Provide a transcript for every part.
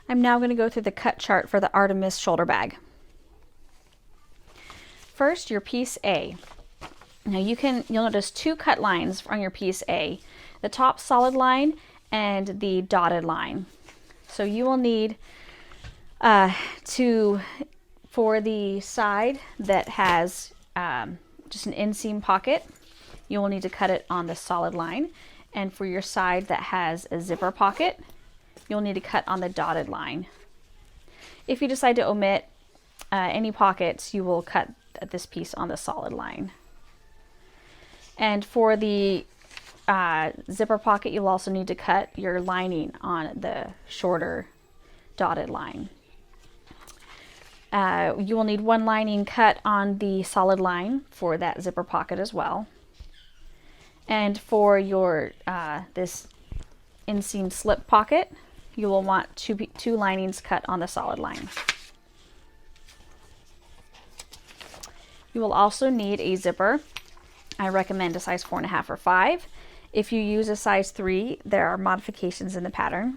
I'm now going to go through the cut chart for the Artemis shoulder bag. First, your piece A. Now you'll notice two cut lines on your piece A, the top solid line and the dotted line. So you will need for the side that has just an inseam pocket, you will need to cut it on the solid line. And for your side that has a zipper pocket, you'll need to cut on the dotted line. If you decide to omit any pockets, you will cut this piece on the solid line. And for the zipper pocket, you'll also need to cut your lining on the shorter dotted line. You will need one lining cut on the solid line for that zipper pocket as well. And for your this inseam slip pocket, you will want two linings cut on the solid line. You will also need a zipper. I recommend a size 4.5 or 5. If you use a size 3, there are modifications in the pattern.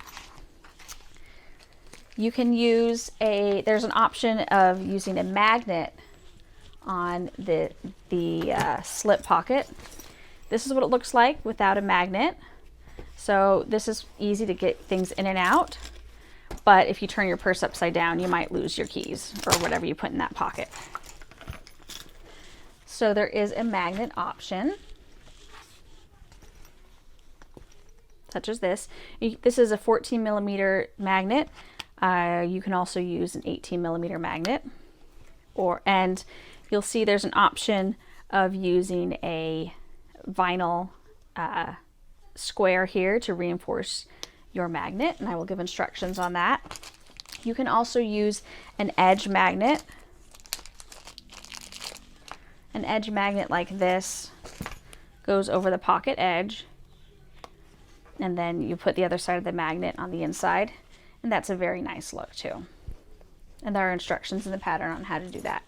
You can use there's an option of using a magnet on the slip pocket. This is what it looks like without a magnet. So this is easy to get things in and out. But if you turn your purse upside down, you might lose your keys or whatever you put in that pocket. So there is a magnet option, such as this. This is a 14 millimeter magnet. You can also use an 18 millimeter magnet, and you'll see there's an option of using a vinyl square here to reinforce your magnet, and I will give instructions on that. You can also use an edge magnet. An edge magnet like this goes over the pocket edge, and then you put the other side of the magnet on the inside, and that's a very nice look too. And there are instructions in the pattern on how to do that.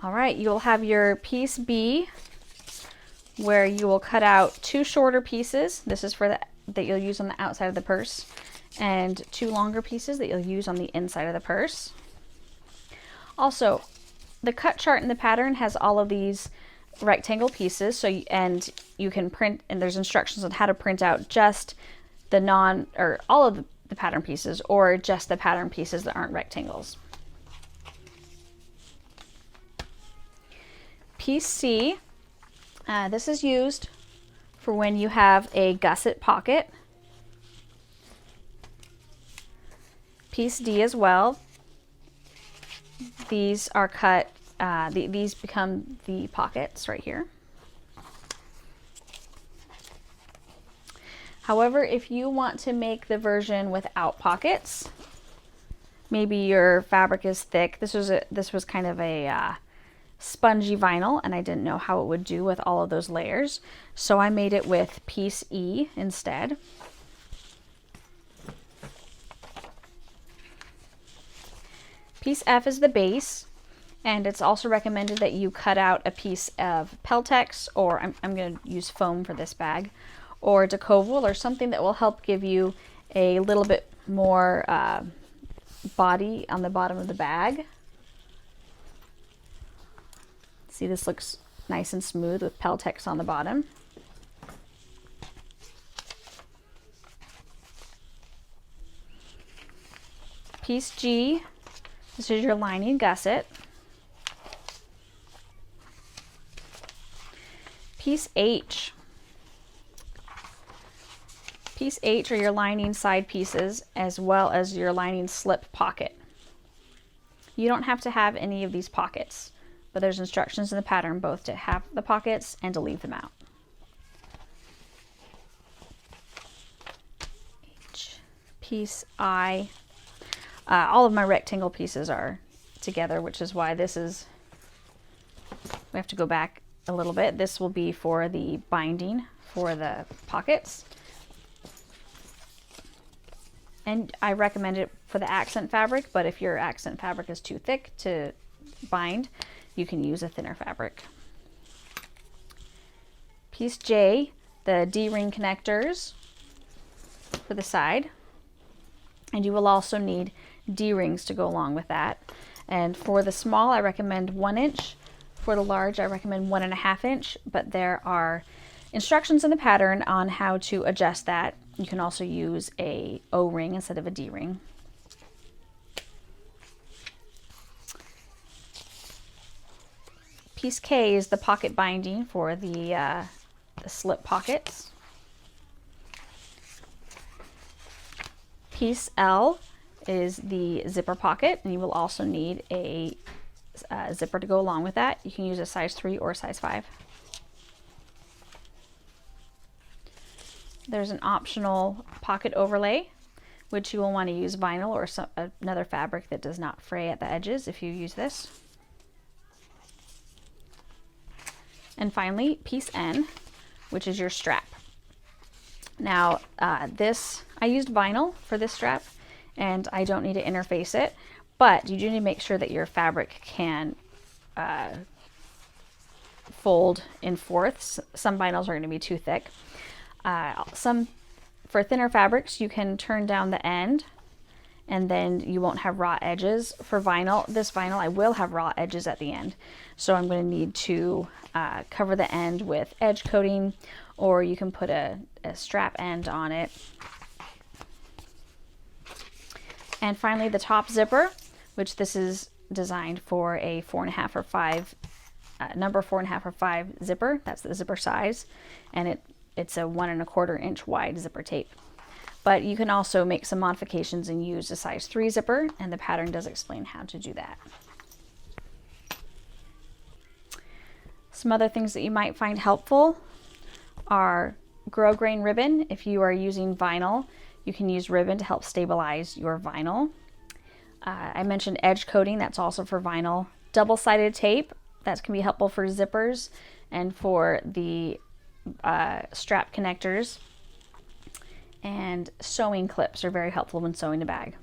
All right, you'll have your piece B where you will cut out two shorter pieces. This is for that you'll use on the outside of the purse, and two longer pieces that you'll use on the inside of the purse. Also, the cut chart in the pattern has all of these rectangle pieces, and you can print, and there's instructions on how to print out just all of the pattern pieces, or just the pattern pieces that aren't rectangles. Piece C, this is used for when you have a gusset pocket. Piece D as well. These are cut, these become the pockets right here. However, if you want to make the version without pockets, maybe your fabric is thick. This was kind of a spongy vinyl, and I didn't know how it would do with all of those layers, so I made it with piece E instead. Piece F is the base, and it's also recommended that you cut out a piece of Peltex, or I'm going to use foam for this bag, or Decoval, or something that will help give you a little bit more body on the bottom of the bag. See, this looks nice and smooth with Peltex on the bottom. Piece G, this is your lining gusset. Piece H. Piece H are your lining side pieces, as well as your lining slip pocket. You don't have to have any of these pockets, but there's instructions in the pattern both to have the pockets and to leave them out. H. Piece I. All of my rectangle pieces are together, which is why this is, we have to go back a little bit. This will be for the binding for the pockets. And I recommend it for the accent fabric, but if your accent fabric is too thick to bind, you can use a thinner fabric. Piece J, the D-ring connectors for the side. And you will also need D-rings to go along with that. And for the small, I recommend 1 inch. For the large, I recommend 1.5 inch, but there are instructions in the pattern on how to adjust that. You can also use a O-ring instead of a D-ring. Piece K is the pocket binding for the slip pockets. Piece L is the zipper pocket, and you will also need a zipper to go along with that. You can use a size 3 or size 5. There's an optional pocket overlay, which you will want to use vinyl or another fabric that does not fray at the edges if you use this. And finally, piece N, which is your strap. Now, I used vinyl for this strap, and I don't need to interface it, but you do need to make sure that your fabric can fold in fourths. Some vinyls are going to be too thick. For thinner fabrics, you can turn down the end, and then you won't have raw edges. For vinyl, this vinyl, I will have raw edges at the end. So I'm going to need to cover the end with edge coating, or you can put a strap end on it. And finally, the top zipper, which this is designed for a 4.5 or 5, number 4.5 or 5 zipper. That's the zipper size, and it's a 1.25 inch wide zipper tape. But you can also make some modifications and use a size 3 zipper, and the pattern does explain how to do that. Some other things that you might find helpful are grosgrain ribbon. If you are using vinyl, you can use ribbon to help stabilize your vinyl. I mentioned edge coating, that's also for vinyl. Double-sided tape, that can be helpful for zippers and for the strap connectors. And sewing clips are very helpful when sewing a bag.